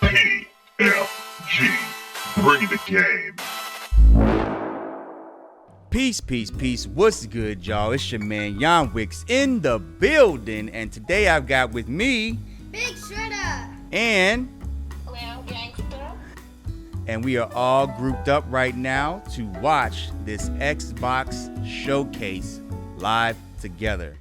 PFG, bringing the game. Peace, peace, peace. What's good, y'all? It's your man, Wicks, in the building. And today I've got with me... Big Shredder! And... Well, Gangster. And we are all grouped up right now to watch this Xbox showcase live together.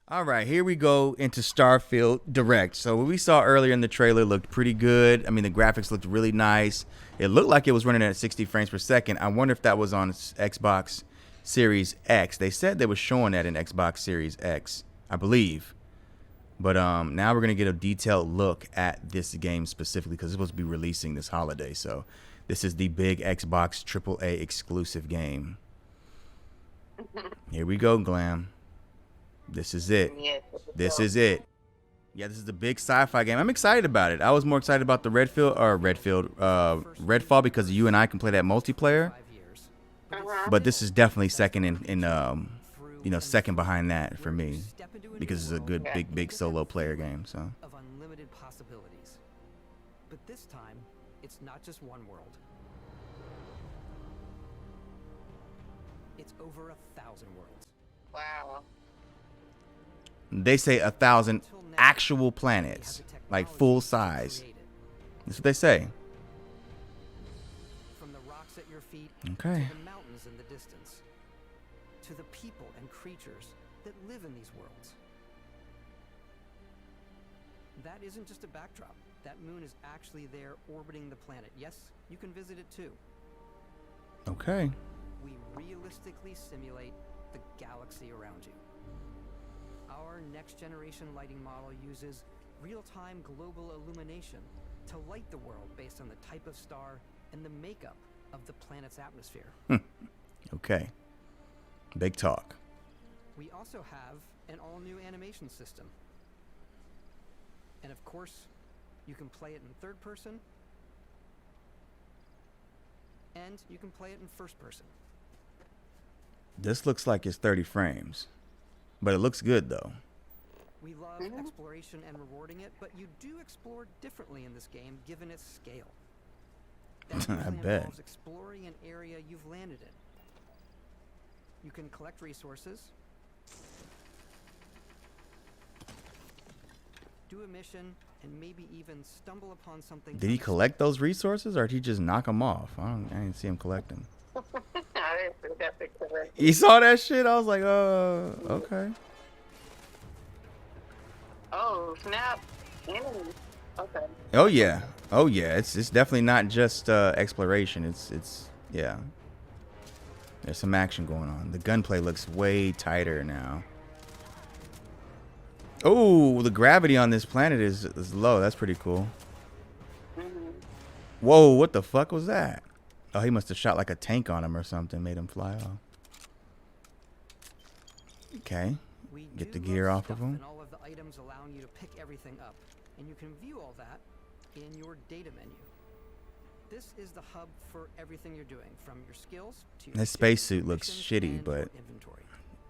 All right, here we go into Starfield Direct. So what we saw earlier in the trailer looked pretty good. I mean, the graphics looked really nice. It looked like it was running at 60 frames per second. I wonder if that was on Xbox Series X. They said they were showing that in Xbox Series X, I believe. But now we're going to get a detailed look at this game specifically because it's supposed to be releasing this holiday. So this is the big Xbox AAA exclusive game. Here we go, Glam. This is it. This is it. Yeah, this is the big sci-fi game. I'm excited about it. I was more excited about the Redfall because you and I can play that multiplayer. But this is definitely second second behind that for me because it's a good big solo player game. So. Of unlimited possibilities. But this time, it's not just one world. It's over 1,000 worlds. Wow. They say 1,000 actual planets, like full size. That's what they say. From the rocks at your feet Okay. to the mountains in the distance, to the people and creatures that live in these worlds. That isn't just a backdrop. That moon is actually there orbiting the planet. Yes, you can visit it too. Okay. We realistically simulate the galaxy around you. Our next generation lighting model uses real-time global illumination to light the world based on the type of star and the makeup of the planet's atmosphere. Okay. Big talk. We also have an all-new animation system. And of course, you can play it in third person, and you can play it in first person. This looks like it's 30 frames. But it looks good, though. We love exploration and rewarding it, but you do explore differently in this game, given its scale. That I usually bet. involves exploring an area you've landed in. You can collect resources, do a mission, and maybe even stumble upon something. Did he collect those resources, or did he just knock them off? I didn't see him collect them. I didn't think that picture was. You saw that shit? I was like, okay. Oh, snap. Okay. Oh yeah. It's definitely not just exploration. It's yeah. There's some action going on. The gunplay looks way tighter now. Oh, the gravity on this planet is low. That's pretty cool. Whoa, what the fuck was that? Oh, he must have shot like a tank on him or something, made him fly off. Okay. Get the gear off of him. And all of the items allowing you to pick everything up, and you can view all that in your data menu. This is the hub for everything you're doing, from your skills to your His spacesuit looks shitty, but inventory.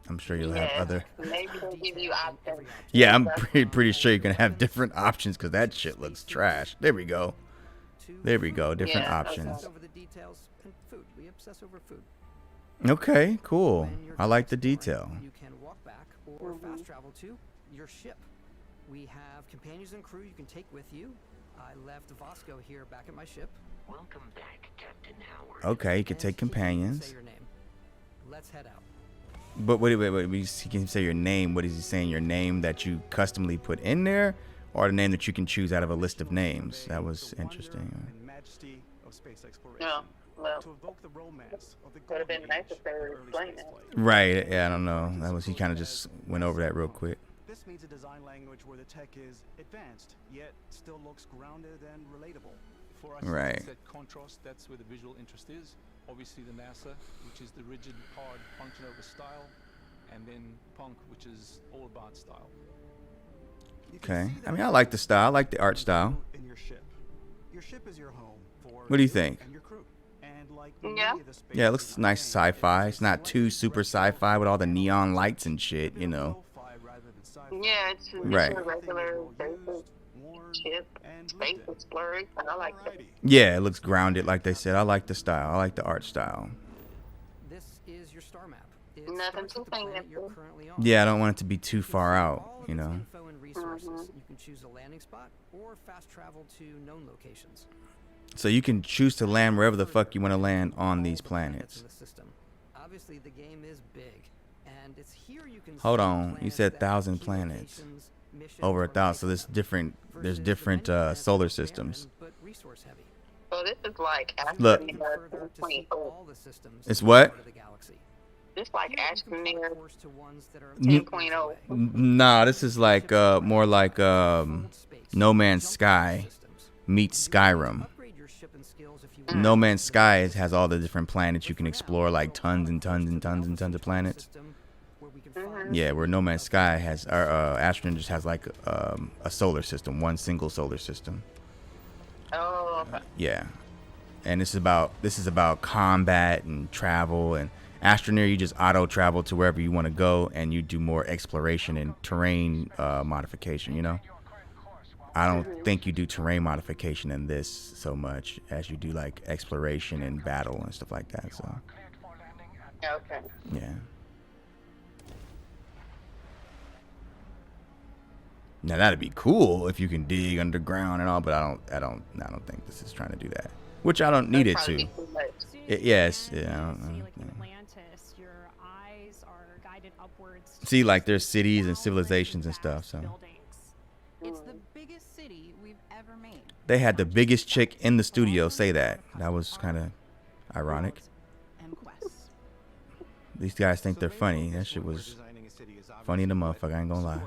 I'm sure you'll have other. Maybe they'll give you options. Yeah, I'm pretty sure you're gonna have different options because that shit looks trash. There we go. There we go. Different options. Over the details and food. We obsess over food. Okay, cool. When you're I like the exploring, detail. You can walk back or fast travel to your ship. We have companions and crew you can take with you. I left Vasco here back at my ship. Welcome back, Captain Howard. Okay, you can And take he can companions. Say your name. Let's head out. But wait. He can say your name. What is he saying? Your name that you customly put in there, or the name that you can choose out of a list of names? That was interesting. No, well, To evoke the romance of the would have been golden nice age if they would of early explain that. spaceflight. Right. Yeah, I don't know. That was he kind of just went over that real quick. This means a design language where the tech is advanced, yet still looks grounded and relatable. For us, Right. it's that contrast, that's where the visual interest is. Obviously the NASA, which is the rigid, hard, function over style, and then punk, which is all about style. You can Okay. see I that mean, I like the style. I like the art style. in your ship. Your ship is your home for What do you you think? and your crew. And like Yeah. many of the space Yeah, it looks nice design, sci-fi. It's not too it's super retro, sci-fi with all the neon lights and shit, you know. lo-fi rather than sci-fi. Yeah, it's Right. a regular Everything basic. is worn Shit. and Space lived in. exploration. I like that. Alrighty. Yeah, it looks grounded, like they said. I like the style. I like the art style. This is your star map. It Nothing starts too at the planet fancy. you're currently on. Yeah, I don't want it to be too You can far see out, all of you its know. info and resources. You can choose a landing spot or fast travel to known locations. So you can choose to land wherever the fuck you want to land on these planets. In the system. Obviously, the game is big, and it's here you can Hold see on, you planets said that 1,000 have key planets. locations, missions, Over or 1,000. So life there's versus the different many planets solar that are barren systems. but resource heavy. So this is like Look. Astroneer Further to see 2.0. all the systems It's in what? part of the galaxy. This like Here you can plot a Astroneer course to ones that are 10.0. Nah, this is like more like No Man's Sky meets Skyrim. Upgrade your ship and skills if you No want. Man's Sky has all the different planets you can explore, like tons and tons and tons and tons of planets. Yeah, where No Man's Sky has, Astroneer just has like a solar system, one single solar system. Oh, okay. Yeah, and this is about combat and travel. And Astroneer, you just auto travel to wherever you want to go, and you do more exploration and terrain modification. You know, I don't think you do terrain modification in this so much as you do like exploration and battle and stuff like that. So Okay. yeah. Now that'd be cool if you can dig underground and all, but I don't think this is trying to do that. Which I don't need it That'd to. probably be too much. Yes, yeah. I don't See, know. like in Atlantis, your eyes are guided upwards. See, like there's cities and civilizations and stuff. So It's the biggest city we've ever made. they had the biggest chick in the studio say that. That was kind of ironic. And quests. These guys think they're funny. That shit was funny in the motherfucker. I ain't gonna lie.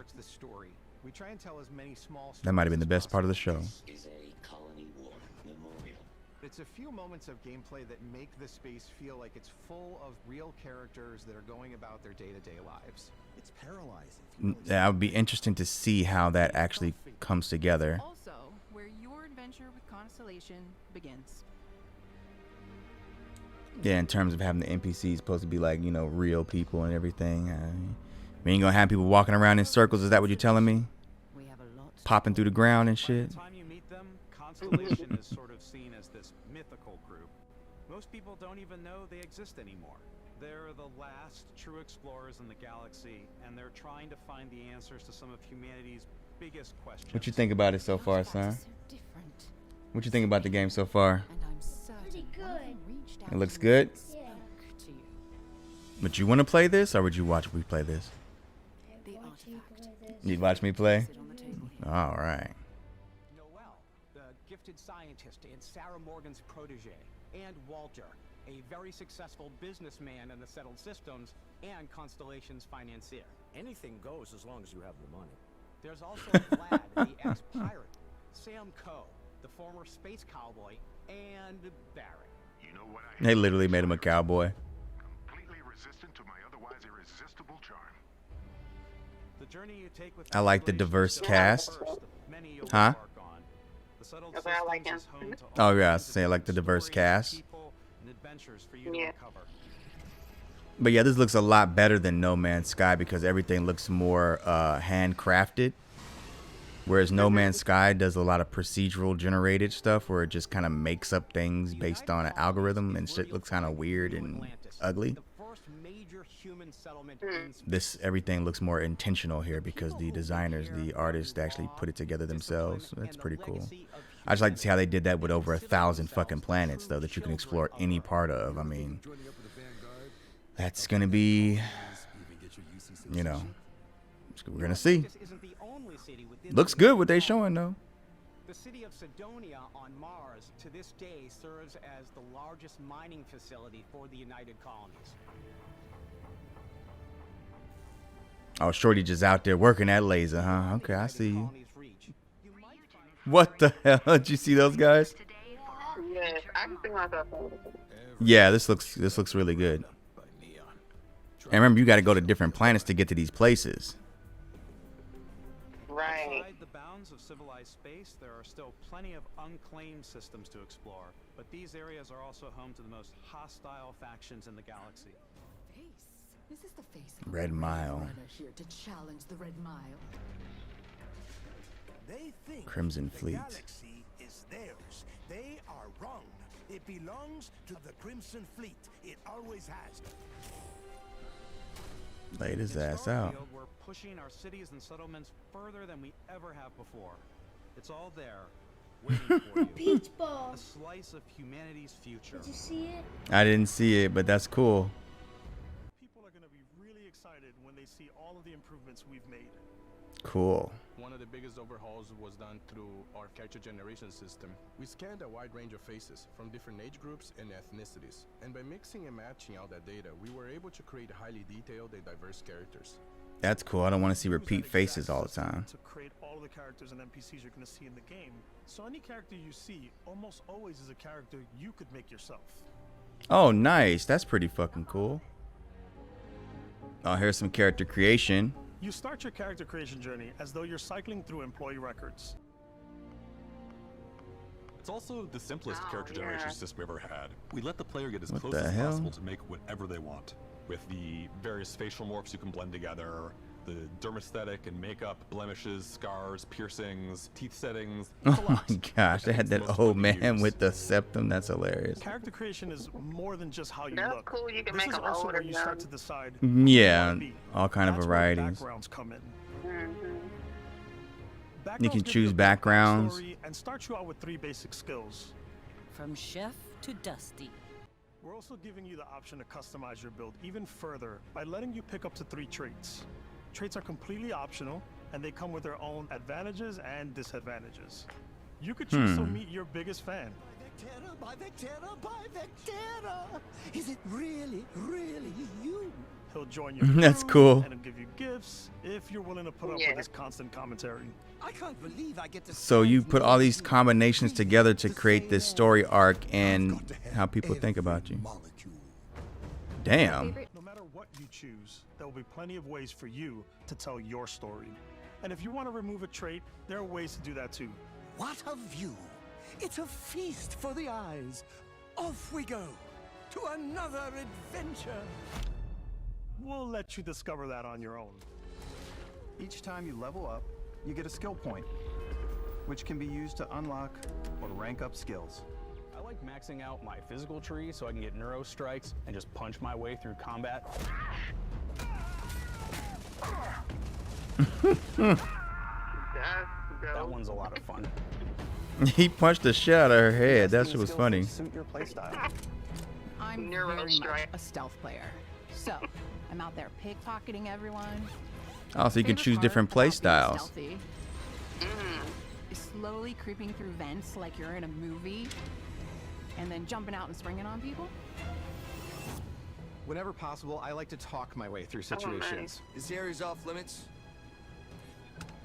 We try and tell as many small That might have been the stories best part of the show. Is a colony war memorial. It's a few moments of gameplay that make the space feel like it's full of real characters that are going about their day-to-day lives. It's paralyzing. That would be interesting to see how that actually comes together. Also, where your adventure with Constellation begins. Yeah, in terms of having the NPCs supposed to be like, you know, real people and everything. We ain't gonna have people walking around in circles. Is that what you're telling me? We have a lot. Popping through the ground and By shit. the time you meet them, Constellation is sort of seen as this mythical group. Most people don't even know they exist anymore. They're the last true explorers in the galaxy, and they're trying to find the answers to some of humanity's biggest questions. What you think about it so far, son? So different. What you think about the game so far? And I'm certain one of them reached out It looks to good? you and spoke to you. Would you want to play this, or would you watch me play this? The artifact. You'd watch me play? Sit on the table here. All right. Noel, the gifted scientist and Sarah Morgan's protege, and Walter, a very successful businessman in the settled systems and Constellation's financier. Anything goes as long as you have the money. There's also Vlad, the ex-pirate, Sam Coe, the former space cowboy, and Barrett. You know what They literally made him a cowboy. completely resistant to my otherwise irresistible charm. The journey you take with I like the Constellation diverse is the cast. first of many you'll Huh? embark on. The settled Okay, I like systems him. is home to Oh, all yeah, I kinds of say I like the different diverse stories, cast. people, and adventures for you to Yeah. uncover. But yeah, this looks a lot better than No Man's Sky because everything looks more handcrafted. Whereas No Man's Sky does a lot of procedural generated stuff where it just kind of makes up things based on an algorithm and shit looks kind of weird and ugly. The first major human settlement in space. This everything looks more intentional here because the designers, the artists actually put it together themselves. That's pretty cool. I just like to see how they did that with over 1,000 fucking planets though that you can explore any part of. I mean, that's gonna be, you know, we're gonna see. This isn't the only city within Looks the good what they showing though. The city of Sidonia on Mars to this day serves as the largest mining facility for the United Colonies. Oh, Shorty just out there working that laser, huh? Okay, I see you. Colonies reach. You might find What the hell? Did you see those guys? Yes, I can see myself doing it. Yeah, this looks really good. And remember, you got to go to different planets to get to these places. Right. Outside the bounds of civilized space, there are still plenty of unclaimed systems to explore, but these areas are also home to the most hostile factions in the galaxy. Face. Is this the face of a Red Mile. runner here to challenge the Red Mile? They think Crimson the Fleet. galaxy is theirs. They are wrong. It belongs to the Crimson Fleet. It always has. Laid his In ass out. Starfield, we're pushing our cities and settlements further than we ever have before. It's all there, waiting for you. Peach ball. A slice of humanity's future. Did you see it? I didn't see it, but that's cool. People are going to be really excited when they see all of the improvements we've made. Cool. One of the biggest overhauls was done through our character generation system. We scanned a wide range of faces from different age groups and ethnicities. And by mixing and matching all that data, we were able to create highly detailed and diverse characters. That's cool. I don't want to see repeat faces all the time. To create all of the characters and NPCs you're going to see in the game. So any character you see almost always is a character you could make yourself. Oh, nice. That's pretty fucking cool. Oh, here's some character creation. You start your character creation journey as though you're cycling through employee records. It's also the simplest character generation system we ever had. We let the player get as What close the as hell? possible to make whatever they want. With the various facial morphs you can blend together, the dermesthetic and makeup, blemishes, scars, piercings, teeth settings. Oh my gosh, they had that old man with the septum. That's hilarious. Character creation is more than just how you That's look. cool, you can This make is them also older where you start now. to decide Yeah, who you wanna be. all kind of That's where varieties. backgrounds come in. You Backgrounds can give choose a backgrounds. backstory and start you out with 3 basic skills. From chef to dusty. We're also giving you the option to customize your build even further by letting you pick up to 3 traits. Traits are completely optional, and they come with their own advantages and disadvantages. You could choose to meet your biggest fan. By Vectera, by Vectera! Is it really, really you? He'll join your That's crew, cool. and he'll give you gifts if you're willing to put up Yeah. with his constant commentary. I can't believe I get to. So you put all these combinations together to create this story arc and how people think about you. Damn. No matter what you choose, there will be plenty of ways for you to tell your story. And if you want to remove a trait, there are ways to do that too. What a view! It's a feast for the eyes. Off we go to another adventure. We'll let you discover that on your own. Each time you level up, you get a skill point, which can be used to unlock or rank up skills. I like maxing out my physical tree so I can get neuro strikes and just punch my way through combat. That one's a lot of fun. He punched the shit out of her head. That shit was funny. Suit your playstyle. I'm Neuro very much strike. a stealth player. So, I'm out there pickpocketing everyone. Oh, so you can Favorite choose part different about play being styles. stealthy is slowly creeping through vents like you're in a movie, and then jumping out and springing on people. Whenever possible, I like to talk my way through situations. This area's off limits.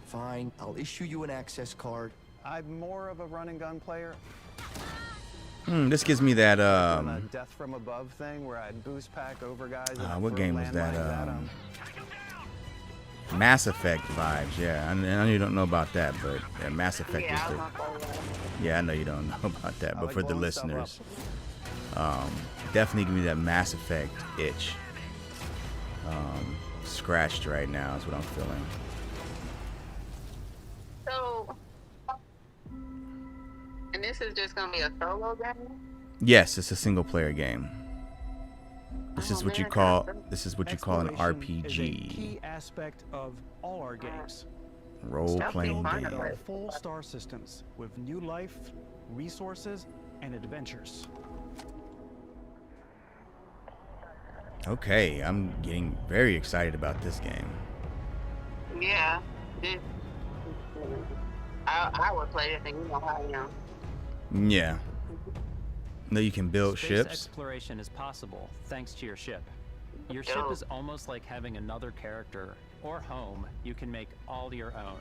Fine, I'll issue you an access card. I'm more of a run and gun player. This gives me that A death from above thing where I'd boost pack over guys. and what throw game was that? landmines at 'em. Mass Effect vibes. Yeah, I know you don't know about that, but yeah, Mass Effect Yeah, is I'm the. not gonna lie. Yeah, I know you don't know about that, but like for the blowing stuff listeners, definitely give me that Mass Effect itch. Scratched right now is what I'm feeling. So, and this is just gonna be a solo game? Yes, it's a single player game. This is Oh, what you man, call that's- this is what you call an Exploration is a RPG, key aspect of all our games. role playing Starfield game. Right. Full star systems with new life, resources, and adventures. Okay, I'm getting very excited about this game. Yeah. This, I would play this, and you know how I am. Yeah. No, you can build Space ships. exploration is possible thanks to your ship. Your ship is almost like having another character or home you can make all your own.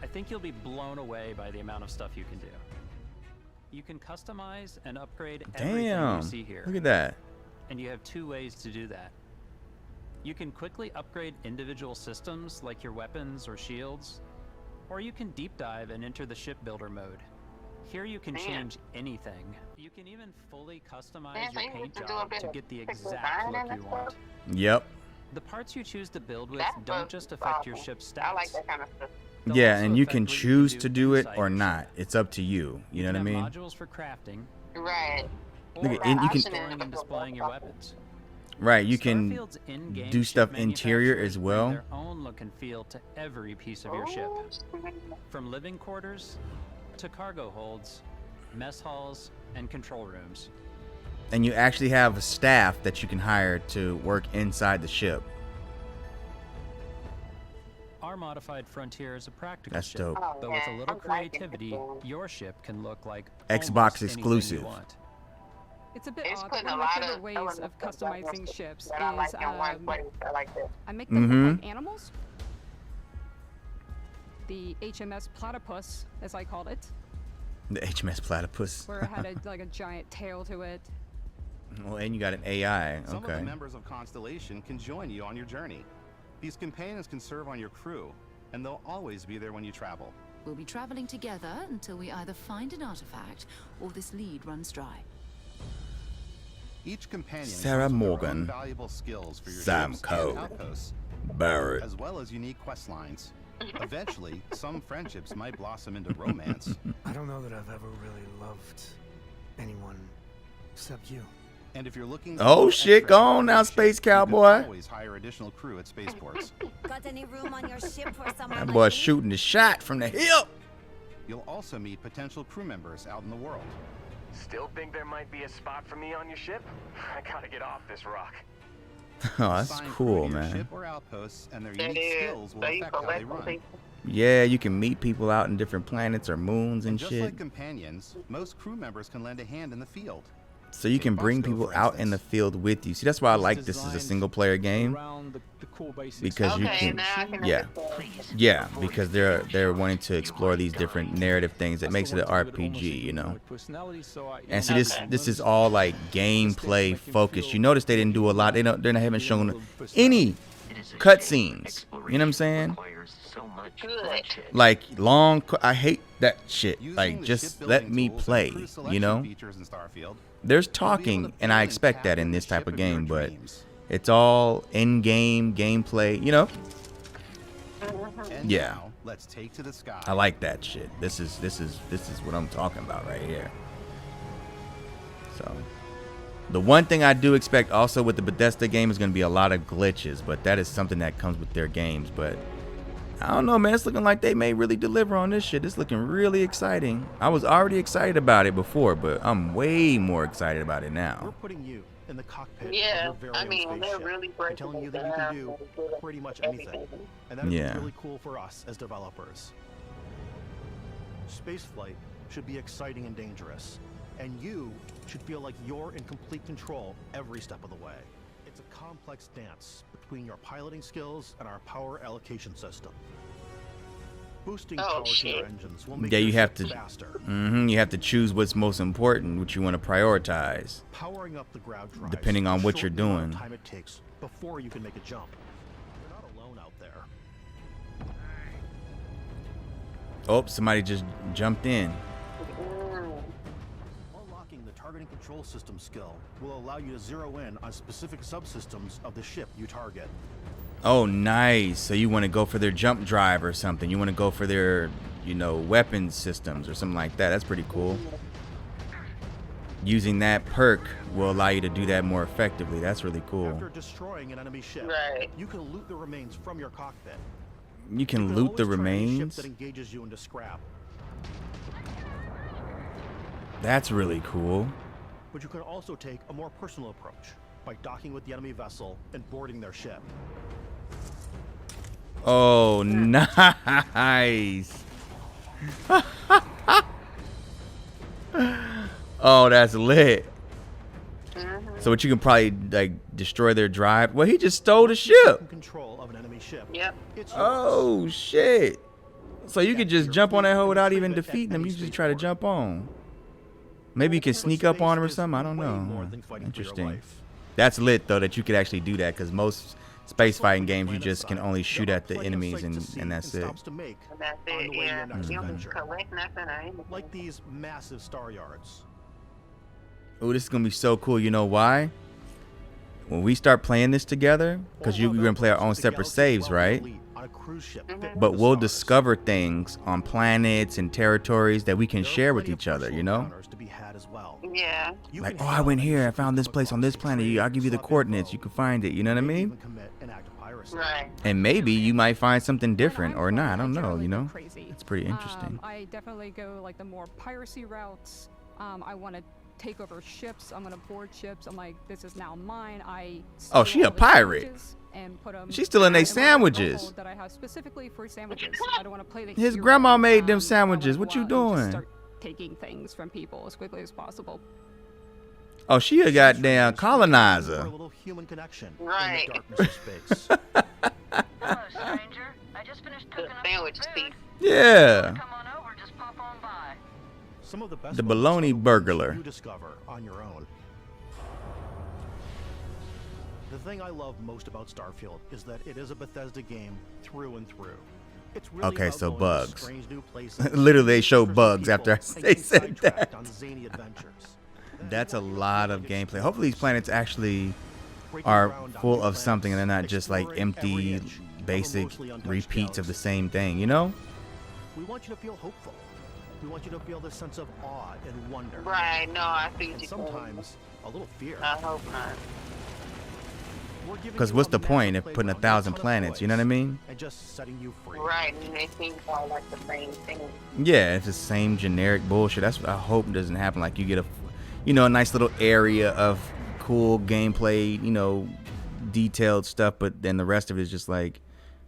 I think you'll be blown away by the amount of stuff you can do. You can customize and upgrade everything Damn. you see here. Look at that. And you have 2 ways to do that. You can quickly upgrade individual systems like your weapons or shields, or you can deep dive and enter the shipbuilder mode. Here you can change anything. You can even fully customize your paint job to get the exact look you want. Yep. The parts you choose to build with That's don't what- just affect your ship's stats. I like that kind of stuff. They'll Yeah, also and you can affect what choose do to do it inside or your not. ship. It's up to you. You know what I mean? Modules for crafting. Right. Look at- Or and you can- storing and displaying your weapons. Right, you can Starfield's in-game do stuff ship interior manufacturers as bring well. Their own look and feel to every piece of your ship, from living quarters to cargo holds, mess halls, and control rooms. And you actually have a staff that you can hire to work inside the ship. Our modified Frontier is a practical That's ship, dope. but with a little creativity, your ship can look like Xbox almost anything exclusive. You want. It's a bit It's odd. putting One a of my lot favorite of ways elements of of customizing ships that I like is in one place. I like this. I make them look like Mhm. animals. The HMS Platypus, as I called it, The HMS Platypus. where it had like a giant tail to it. Well, and you got an AI. Some of the Okay. members of Constellation can join you on your journey. These companions can serve on your crew, and they'll always be there when you travel. We'll be traveling together until we either find an artifact or this lead runs dry. Each companion Sarah comes with their Morgan, own valuable skills for your Sam ships Coe, and outposts, Barrett. as well as unique quest lines. Eventually, some friendships might blossom into romance. I don't know that I've ever really loved anyone except you. And if you're looking Oh for shit, extra go on now, partnership, Space you can Cowboy. always hire additional crew at spaceports. Got any room on your ship for someone That like boy's me? shooting the shot from the hip. You'll also meet potential crew members out in the world. Still think there might be a spot for me on your ship? I gotta get off this rock. Oh, that's Assign crew cool, to your man. ship or outposts, and their It unique is. skills will So you affect how they collect run. things. Yeah, you can meet people out in different planets or moons and Just shit. like companions, most crew members can lend a hand in the field. So you can bring people out in the field with you. See, that's why I like this as a single player game. Because you Okay, can, now I can yeah, understand. yeah, because they're wanting to explore these different narrative things that makes it an RPG, you know. And see, this is all like gameplay focused. You notice they didn't do a lot. They haven't shown any cutscenes. You know what I'm saying? Good. Like long. I hate that shit. Like Using the just shipbuilding let me tools and play. crew You selection know. features in Starfield, There's you'll be able talking, to and I build expect that captain in the this type ship of of your game, but dreams. it's all in-game gameplay. You know. And Yeah. now, let's take to the sky. I like that shit. This is what I'm talking about right here. So, the one thing I do expect also with the Bethesda game is going to be a lot of glitches, but that is something that comes with their games. But I don't know, man. It's looking like they may really deliver on this shit. It's looking really exciting. I was already excited about it before, but I'm way more excited about it We're now. putting you in the cockpit Yeah, of your very I own mean, they're spaceship really and breaking telling you it that you can down do and doing pretty much anything. And that's Yeah. really cool for us as developers. Spaceflight should be exciting and dangerous, and you should feel like you're in complete control every step of the way. It's a complex dance between your piloting skills and our power allocation system. Boosting power to your engines will make Yeah, your you have ship to. faster. You have to choose what's most important, what you want to prioritize, Powering up the ground drives depending on will what you're shorten the amount of doing. time it takes before you can make a jump. You're not alone out there. Oh, somebody just jumped in. Unlocking the targeting control system skill will allow you to zero in on specific subsystems of the ship you target. Oh, nice. So you want to go for their jump drive or something. You want to go for their, weapons systems or something like that. That's pretty cool. Using that perk will allow you to do that more effectively. That's really cool. After destroying an enemy ship, you can loot the remains from your cockpit. You can loot the always turn any ship remains. that engages you into scrap. That's really cool. But you can also take a more personal approach by docking with the enemy vessel and boarding their ship. Oh, nice. Oh, that's lit. So what you can probably like destroy their drive. Well, he just stole the ship. Control of an enemy ship. Yep. Oh shit. So you could just jump on that hoe without even defeating them. You just try to jump on. Maybe you can sneak up on him or something. I don't know. Interesting. That's lit though that you could actually do that, because most space fighting games you just can only shoot at the enemies and that's it. To make And that's on it, the way to yeah. your next You don't adventure. collect nothing or anything. Like these massive star yards. Oh, this is gonna be so cool. You know why? When we start playing this together, because you're gonna play our own separate saves, right? on a cruise ship. But we'll discover things on planets and territories that we can share with each other, you know? To be had as well. Yeah. Like, oh, I went here. I found this place on this planet. I'll give you the coordinates. You can find it. You know what I mean? Right. And maybe you might find something different or not. I don't know, you know? It's pretty interesting. I definitely go like the more piracy routes. I want to take over ships. I'm going to board ships. I'm like, this is now mine. Oh, she a pirate. And put them She's stealing their sandwiches. That I have specifically for sandwiches. I don't want to play the His hero. grandma made them sandwiches. What you doing? Start taking things from people as quickly as possible. Oh, she a goddamn colonizer. A little human connection Right. in the darkness of space. Hello, stranger. I just finished cooking up Sandwich some speak. food. Yeah. Come on over, just pop on by. Some of the best The moments bologna are the ones burglar. you discover on your own. The thing I love most about Starfield is that it is a Bethesda game through and through. It's really Okay, about so going to bugs. strange new places, Literally, they show interesting bugs people, after and they getting said sidetracked that. on zany adventures. That's a lot of gameplay. Hopefully, these planets actually are full of something and they're not just like empty, basic repeats of the same thing, you know? We want you to feel hopeful. We want you to feel this sense of awe and wonder. Right. No, I see what And you're saying. sometimes a little fear. I hope not. Because what's the point of putting 1,000 planets? You know what I mean? And just setting you free. Right, and they seem all like the same thing. Yeah, it's the same generic bullshit. That's what I hope doesn't happen. Like you get a nice little area of cool gameplay, detailed stuff, but then the rest of it is just like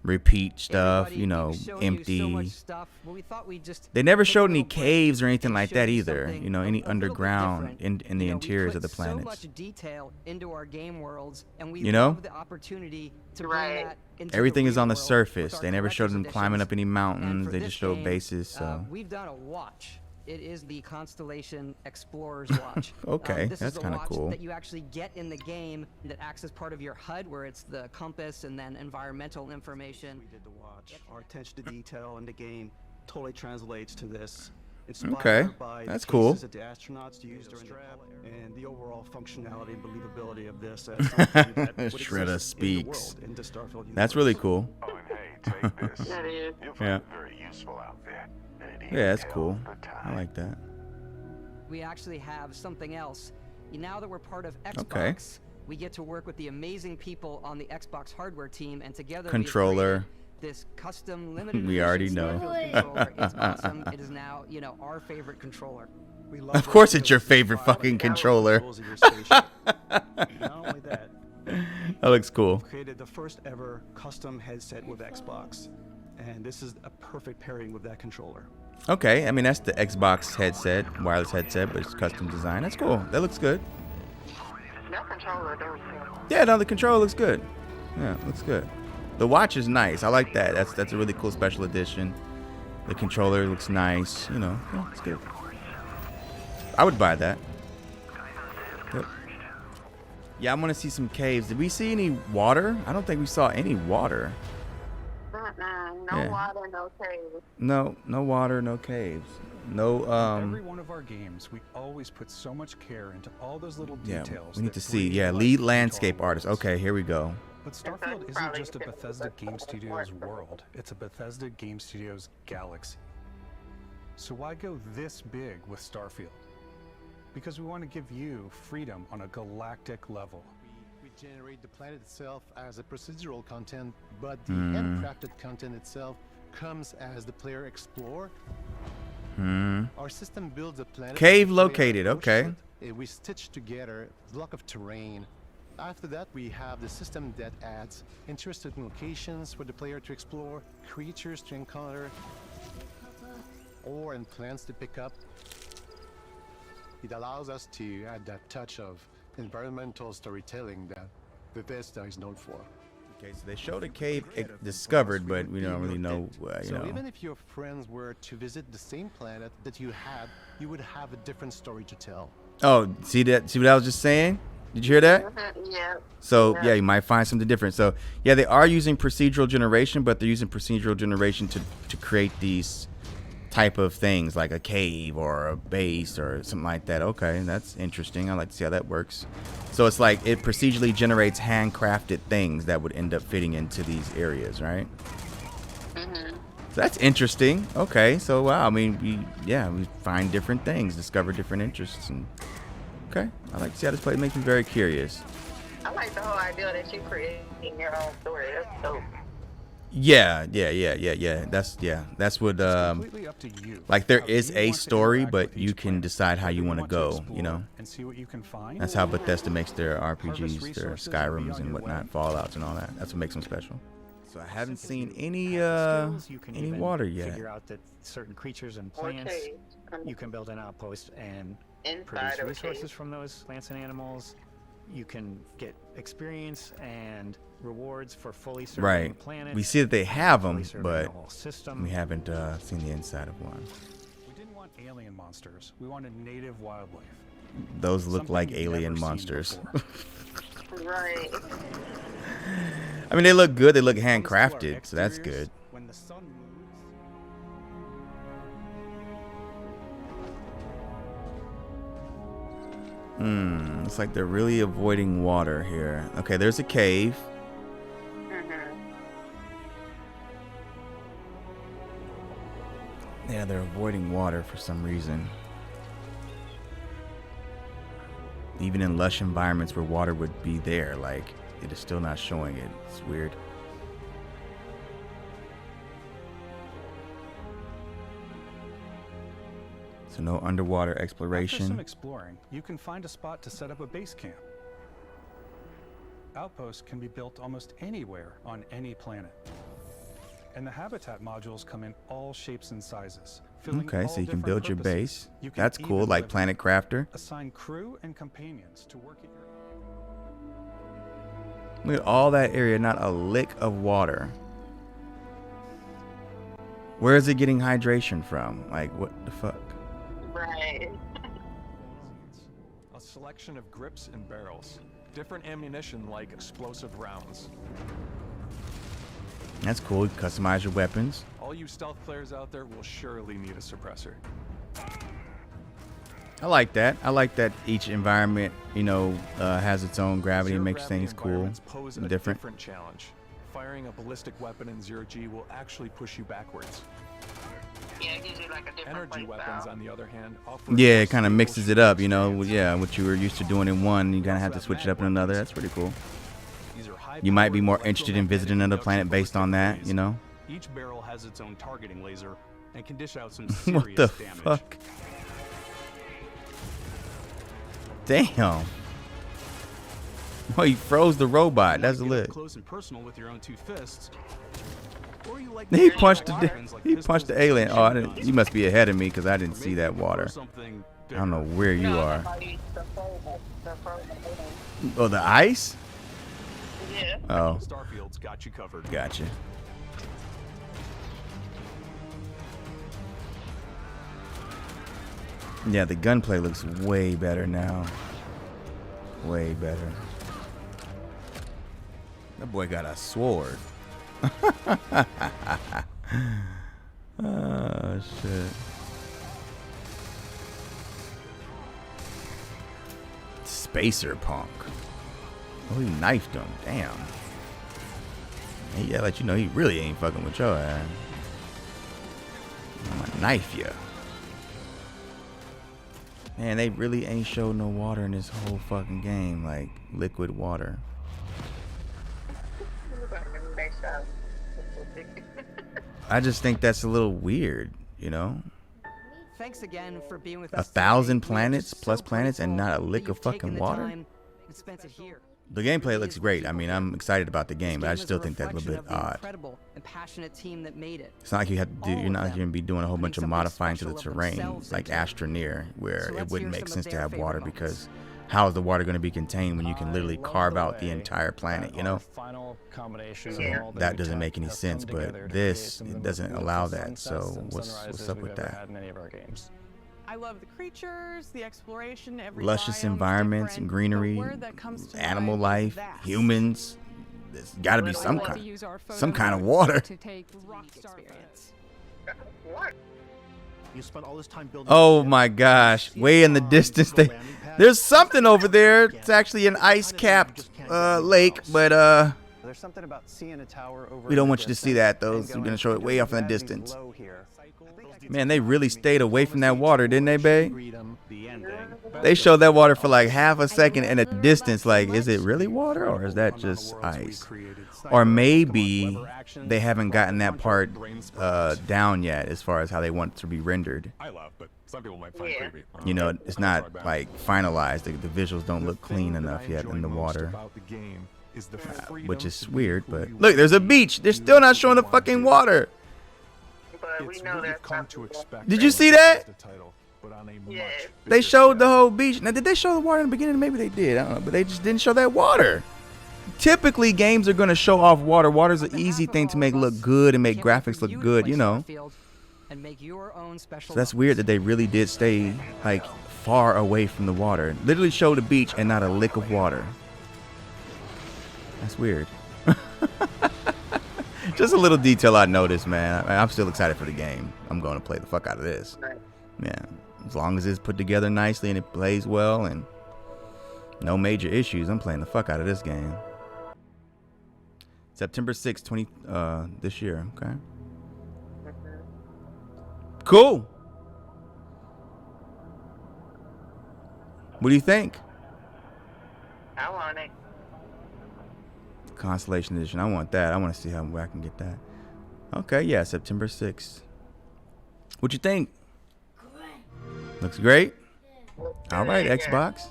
repeat stuff, empty. So much stuff, but we thought we'd just They never take a showed any little break caves or anything and like show that you either. something Any a little bit underground different. in the We interiors of the put planets. so much detail into our game worlds, and we You know? love the opportunity to bring that into Everything the is on the real world surface. with our They never showed them collector's climbing editions. up any And mountains. for They this just showed game, bases. So we've done a watch. It is the Constellation Explorer's Watch. Okay, this that's is a kinda watch cool. that you actually get in the game that acts as part of your HUD, where it's the compass and then environmental information. We did the watch. Our attention to detail in the game totally translates to this. Okay, By that's the cool. cases that the astronauts used during the and the overall functionality and believability of this as something that would Shredder exist in the speaks. world, in the Starfield That's universe. really cool. Oh, and hey, take this. That is. You'll find Yeah. it very useful out there. Yeah, that's cool. I like that. We actually have something else. Now that we're part of Xbox, Okay. we get to work with the amazing people on the Xbox hardware team, and together Controller. we have created this custom limited We edition already know. Starfield controller. It's awesome. It is now, our favorite controller. We love Of that course, because it's your it's favorite inspired by fucking the controller. controls of your station. Not only that, That looks cool. we've created the first ever custom headset with Xbox, and this is a perfect pairing with that controller. Okay, I mean that's the Xbox headset, wireless headset, but it's custom design. That's cool. That looks good. That controller don't feel. Yeah, no, the controller looks good. Yeah, it looks good. The watch is nice. I like that. That's a really cool special edition. The controller looks nice. Yeah, it's good. I would buy that. Yep. Yeah, I want to see some caves. Did we see any water? I don't think we saw any water. No Yeah. water, no cave. No water, no caves. No Every one of our games, we always put so much care into all those little yeah, details. we need that to see. breathe Yeah, life lead into our landscape worlds. artist. Okay, here we go. But Starfield isn't just a Bethesda Game Studios world, it's a Bethesda Game Studios galaxy. So why go this big with Starfield? Because we want to give you freedom on a galactic level. We generate the planet itself as a procedural content, but the Hmm. handcrafted content itself comes as the player explore. Our system builds a planet. Cave the player located, okay. approaches it. We stitch together a block of terrain. After that, we have the system that adds interesting locations for the player to explore, creatures to encounter, ore and plants to pick up. It allows us to add that touch of environmental storytelling that Bethesda is known for. Okay, so they showed a cave discovered, but we don't really know. So even if your friends were to visit the same planet that you had, you would have a different story to tell. Oh, see that? See what I was just saying? Did you hear that? Yeah. So yeah, you might find something different. So yeah, they are using procedural generation, but they're using procedural generation to create these type of things like a cave or a base or something like that. Okay, that's interesting. I like to see how that works. So it's like it procedurally generates handcrafted things that would end up fitting into these areas, right? So that's interesting. Okay, so wow, I mean, we find different things, discover different interests, and okay, I like to see how this play. It makes me very curious. I like the whole idea that you creating your own story. That's dope. Yeah. That's what Completely up to you. like there How is you a want to story, interact but with you each can planet. decide how you Whether want to go. explore You know, and see what you can find. that's how Bethesda makes their Harvest RPGs, their resources and be Skyrims on and your whatnot, way. Fallouts and all that. That's what makes them special. So I haven't seen any skills, you can any even water yet. figure out that certain creatures and Or plants, caves. you can build an outpost and Inside produce of a resources cave. from those plants and animals. You can get experience and rewards for fully surveying Right. the planet. We see that they have fully them, surveying but the whole system. we haven't seen the inside of one. We didn't want alien monsters. We wanted native wildlife. Those look Something like you've alien never seen monsters. Right. I mean, they look good. They look handcrafted, so that's good. When the sun moves, It's like they're really avoiding water here. Okay, there's a cave. Yeah, they're avoiding water for some reason. Even in lush environments where water would be there, like, it is still not showing it. It's weird. So no underwater After some exploration. exploring, you can find a spot to set up a base camp. Outposts can be built almost anywhere on any planet. And the habitat modules come in all shapes and sizes. filling Okay, all so you can different build your purposes. base. You can That's cool, even like live Planet Crafter. Assign crew and companions to work at your Look at all that area, not a lick of water. Where is it getting hydration from? Like, what the fuck? Right. A selection of grips and barrels. Different ammunition like explosive rounds. That's cool. You can customize your weapons. All you stealth players out there will surely need a suppressor. I like that. I like that each environment, you know, has its own gravity, Zero makes gravity things cool environments pose and a different. challenge. Firing a ballistic weapon in zero G will actually push you backwards. Yeah, it gives you like a different Energy play weapons, style. on the other hand, offer Yeah, more it kind of stable mixes it up, you know. Yeah, what you were used to doing in one, you kind of have to switch it up in another. That's pretty cool. These are You might be high-powered more interested in visiting another electromagnetic planet based on that, induction you know. Each barrel has its own targeting laser and can dish out some What serious the damage. fuck? Damn. Oh, he froze the robot. That's Get up lit. close and personal with your own two fists. Or you like He to punched use the weapons like he pistols punched the and alien. Oh, I submachine didn't, guns. you must be ahead of me because I didn't see that Maybe water. something I don't know where you are. The frozen. Oh, the ice? Yeah. Oh, Starfield's got you covered. gotcha. Yeah, the gunplay looks way better now. Way better. That boy got a sword. Oh, shit. Spacer punk. Oh, he knifed him. Damn. Yeah, let you know he really ain't fucking with your ass. I'm gonna knife you. Man, they really ain't showed no water in this whole fucking game. Like, liquid water. I just think that's a little weird, you know? Thanks again for being with us. 1,000 today. planets We are just plus so planets and grateful not a that lick of you've taken fucking the water? time and spent it here. The gameplay looks great. I mean, I'm excited about the game, but I This still is think that's a little bit reflection of the odd. incredible and passionate team that made it. It's not like you have to do. All You're not of like you're gonna be doing a whole bunch of something modifying to the special of terrain, themselves like into it. Astroneer, where So it let's wouldn't hear make some sense of to their have water favorite because how is the water going to be contained when you can literally love carve the out the way entire planet? You know, Final combination so of all that new doesn't tech make any has sense. come together But to create this some of the it most doesn't beautiful allow that. sunsets So and what's sunrises up we've with ever that? had in any of our games. I love the creatures, the exploration, every Luscious biome's environments, different. greenery, The word that comes to animal mind life, is vast. humans. There's got to be I some love to kind, use our some photo kind of booths water. to take rockstar experience. What? You spent all this time building. Oh my gosh! Way in the distance, there's something over there. It's actually an ice-capped lake, but there's something about seeing a tower over. We don't want you to see that, though. So we're going to show it way off in the distance. Man, they really stayed away from that water, didn't they, babe? They showed that water for like half a second in a distance. Like, is it really water or is that just ice? Or maybe they haven't gotten that part down yet as far as how they want it to be rendered. I love, but some people might find creepy. You know, it's not like finalized. The visuals don't look clean enough yet in the water. Which is weird, but look, there's a beach. They're still not showing the fucking water. But we know that's come to expect. Did you see that? They showed the whole beach. Now, did they show the water in the beginning? Maybe they did. I don't know, but they just didn't show that water. Typically, games are going to show off water. Water's an easy thing to make look good and make graphics look good, you know. So that's weird that they really did stay like far away from the water. Literally show the beach and not a lick of water. That's weird. Just a little detail I noticed, man. I'm still excited for the game. I'm going to play the fuck out of this. Yeah, as long as it's put together nicely and it plays well and no major issues, I'm playing the fuck out of this game. September 6th, this year. Okay. Cool. What do you think? I want it. Constellation Edition. I want that. I want to see how I can get that. Okay, yeah, September 6th. What you think? Looks great. All right, Xbox.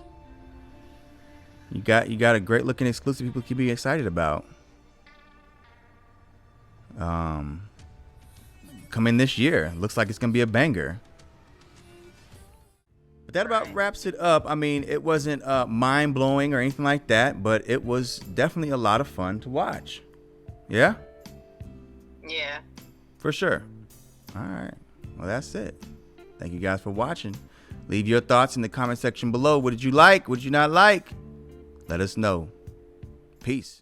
You got a great looking exclusive people can be excited about. Coming this year. Looks like it's gonna be a banger. But that about wraps it up. I mean, it wasn't mind blowing or anything like that, but it was definitely a lot of fun to watch. Yeah? Yeah. For sure. All right. Well, that's it. Thank you guys for watching. Leave your thoughts in the comment section below. What did you like? What did you not like? Let us know. Peace.